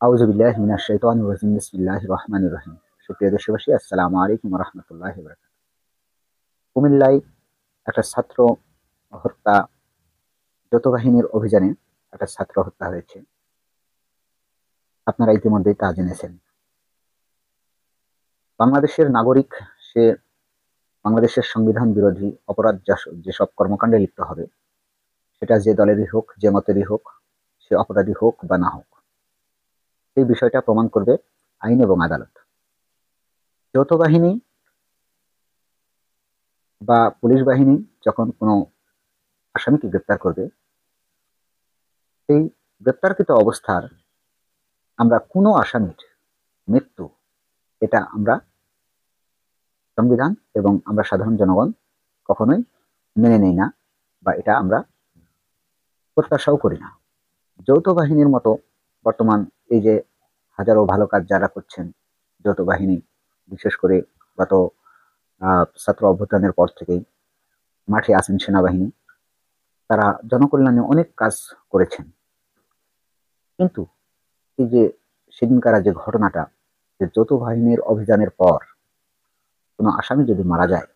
আউযু বিল্লাহি মিনাশ শাইতানির রাজিম বিসমিল্লাহির রহমানির রহিম। সুপ্রিয় দেশবাসী, আসসালামু আলাইকুম ওয়া রাহমাতুল্লাহি ওয়া বারাকাতুহু। কুমিল্লায় একটা ছাত্র হত্যা, যৌথ বাহিনীর অভিযানে একটা ছাত্র হত্যা হয়েছে। আপনারা ইতিমধ্যেই তা জেনেছেন। বাংলাদেশের নাগরিক, সে বাংলাদেশের সংবিধান বিরোধী অপরাধ যেসব কর্মকাণ্ডে লিপ্ত হবে, সেটা যে দলেরই হোক, যে মতেরই হোক, সে অপরাধী হোক বা না হোক, এই বিষয়টা প্রমাণ করবে আইন এবং আদালত। যৌথ বাহিনী বা পুলিশ বাহিনী যখন কোনো আসামিকে গ্রেপ্তার করবে, সেই গ্রেপ্তারকৃত অবস্থার আমরা কোনো আসামির মৃত্যু, এটা আমরা সংবিধান এবং আমরা সাধারণ জনগণ কখনোই মেনে নেই না, বা এটা আমরা প্রত্যাশাও করি না। যৌথ বাহিনীর মতো বর্তমান এই যে হাজারো ভালো কাজ যারা করছেন, যৌথ বাহিনী বিশেষ করে গত ছাত্র অভ্যুত্থানের পর থেকেই মাঠে আছেন সেনাবাহিনী, তারা জনকল্যাণে অনেক কাজ করেছেন। কিন্তু এই যে সেদিনকার যে ঘটনাটা, যে যৌথ বাহিনীর অভিযানের পর কোনো আসামি যদি মারা যায়,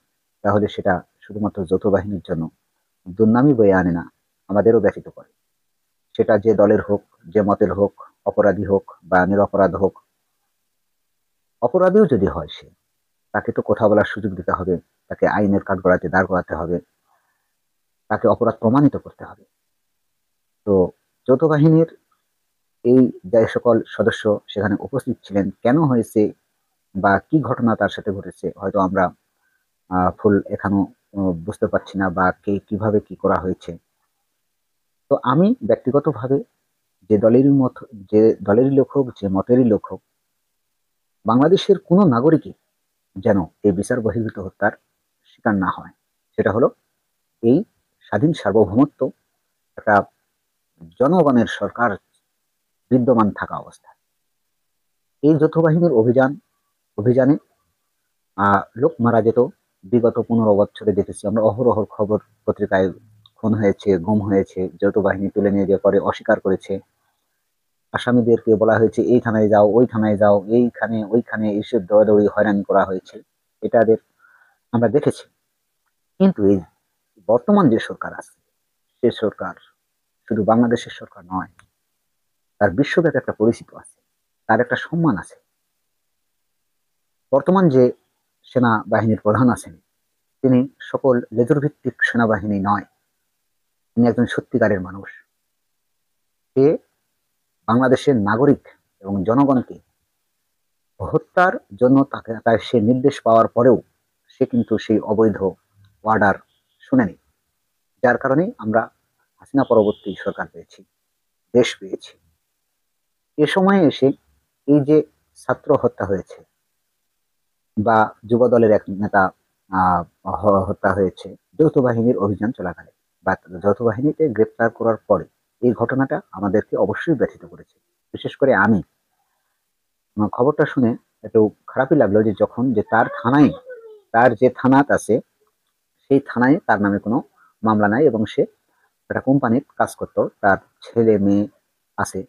তাহলে সেটা শুধুমাত্র যৌথ বাহিনীর জন্য দুর্নামই বয়ে আনে না, আমাদেরও ব্যথিত করে। সেটা যে দলের হোক, যে মতের হোক, অপরাধী হোক বা নিরপরাধ হোক, অপরাধীও যদি হয় সে, তাকে তো কথা বলার সুযোগ দিতে হবে, তাকে আইনের কাঠগড়াতে দাঁড় করাতে হবে, তাকে অপরাধ প্রমাণিত করতে হবে। তো যৌথ বাহিনীর এই যে সকল সদস্য সেখানে উপস্থিত ছিলেন, কেন হয়েছে বা কি ঘটনা তার সাথে ঘটেছে, হয়তো আমরা ফুল এখনো বুঝতে পারছি না, বা কে কিভাবে কি করা হয়েছে। তো আমি ব্যক্তিগতভাবে যে দলেরই মত, যে দলেরই লোক হোক, যে মতেরই লোক হোক, বাংলাদেশের কোনো নাগরিকই যেন এই বিচার বহির্ভূত হত্যার শিকার না হয়। সেটা হলো এই স্বাধীন সার্বভৌমত্ব, একটা জনগণের সরকার বিদ্যমান থাকা অবস্থা। এই যৌথ বাহিনীর অভিযানে লোক মারা যেত। বিগত 15 বছরে দেখেছি আমরা অহরহ খবর পত্রিকায়, খুন হয়েছে, গুম হয়েছে, যৌথ বাহিনী তুলে নিয়ে গিয়ে পরে অস্বীকার করেছে। আসামিদেরকে বলা হয়েছে এই থানায় যাও, ওই থানায় যাও, এইখানে ওইখানে এসে দৌড়াদৌড়ি হয়রানি করা হয়েছে, এটাদের আমরা দেখেছি। কিন্তু এই বর্তমান যে সরকার আছে, সে সরকার শুধু বাংলাদেশের সরকার নয়, তার বিশ্বব্যাপী একটা পরিচিত আছে, তার একটা সম্মান আছে। বর্তমান যে সেনাবাহিনীর প্রধান আছেন, তিনি সকল লেজুর ভিত্তিক সেনাবাহিনী নয়, তিনি একজন সত্যিকারের মানুষ। সে বাংলাদেশের নাগরিক এবং জনগণকে হত্যার জন্য তার সে নির্দেশ পাওয়ার পরেও সে কিন্তু সেই অবৈধ অর্ডার শুনেনি। যার কারণে আমরা হাসিনা পরবর্তী সরকার পেয়েছি, দেশ পেয়েছি। এ সময়ে এসে এই যে ছাত্র হত্যা হয়েছে বা যুব দলের এক নেতা হত্যা হয়েছে যৌথ বাহিনীর অভিযান চলাকালে বা যৌথ বাহিনীকে গ্রেপ্তার করার পরে, এই ঘটনাটা আমাদেরকে অবশ্যই ব্যথিত করেছে। বিশেষ করে আমি খবরটা শুনে একটু খারাপই লাগলো, যে যখন যে তার থানায়, তার যে থানাত আছে, সেই থানায় তার নামে কোনো মামলা নাই এবং সে একটা কোম্পানির কাজ করতো, তার ছেলে মেয়ে আছে।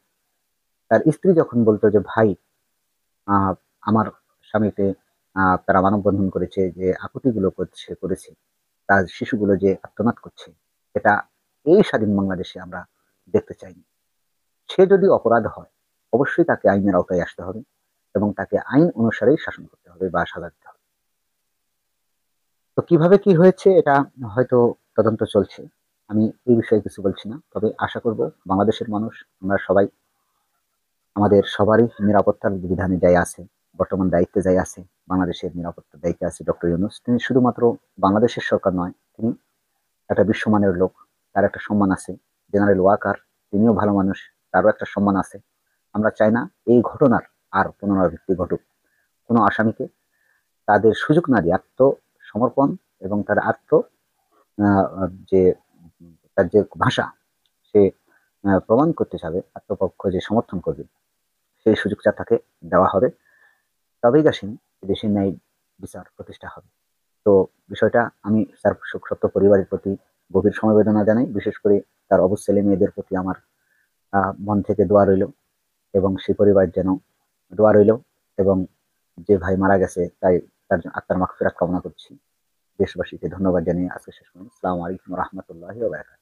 তার স্ত্রী যখন বলতো যে ভাই, আহ আমার স্বামীকে তারা মানববন্ধন করেছে, যে আকুতিগুলো করেছে, তার শিশুগুলো যে আর্তনাদ করছে, এটা এই স্বাধীন বাংলাদেশে আমরা দেখতে চাইনি। সে যদি অপরাধ হয়, অবশ্যই তাকে আইনের আওতায় আসতে হবে এবং তাকে আইন অনুসারেই শাসন করতে হবে বা সাজা দিতে হবে। তো কিভাবে কি হয়েছে এটা হয়তো তদন্ত চলছে, আমি এই বিষয়ে কিছু বলছি না। তবে আশা করব বাংলাদেশের মানুষ, আমরা সবাই, আমাদের সবারই নিরাপত্তার বিধানে যাই আছে, বর্তমান দায়িত্বে যাই আছে, বাংলাদেশের নিরাপত্তার দায়িত্বে আছে ডক্টর ইউনূস। তিনি শুধুমাত্র বাংলাদেশের সরকার নয়, তিনি একটা বিশ্বমানের লোক, তার একটা সম্মান আছে। জেনারেল ওয়াকার, তিনিও ভালো মানুষ, তারও একটা সম্মান আছে। আমরা চাই না এই ঘটনার আর পুনরাবৃত্তি ঘটুক। কোনো আসামিকে তাদের সুযোগ না দিয়ে আত্মসমর্পণ এবং তার যে তার যে ভাষা, সে প্রমাণ করতে চাবে, আত্মপক্ষ যে সমর্থন করবে, সেই সুযোগটা তাকে দেওয়া হবে। তবেই গাসিন দেশের ন্যায় বিচার প্রতিষ্ঠা হবে। তো বিষয়টা আমি তার শোক সত্য পরিবারের প্রতি গভীর সমবেদনা জানাই। বিশেষ করে তার অবুঝ ছেলে মেয়েদের প্রতি আমার মন থেকে দোয়া রইল। এবং সেই পরিবার যেন দোয়া রইল। এবং যে ভাই মারা গেছে তাই তার আত্মার মাগফিরাত কামনা করছি। দেশবাসীকে ধন্যবাদ জানিয়ে আজকে শেষ করলাম। আসসালামু আলাইকুম রহমতুল্লাহি ওয়া বারাকাতুহু।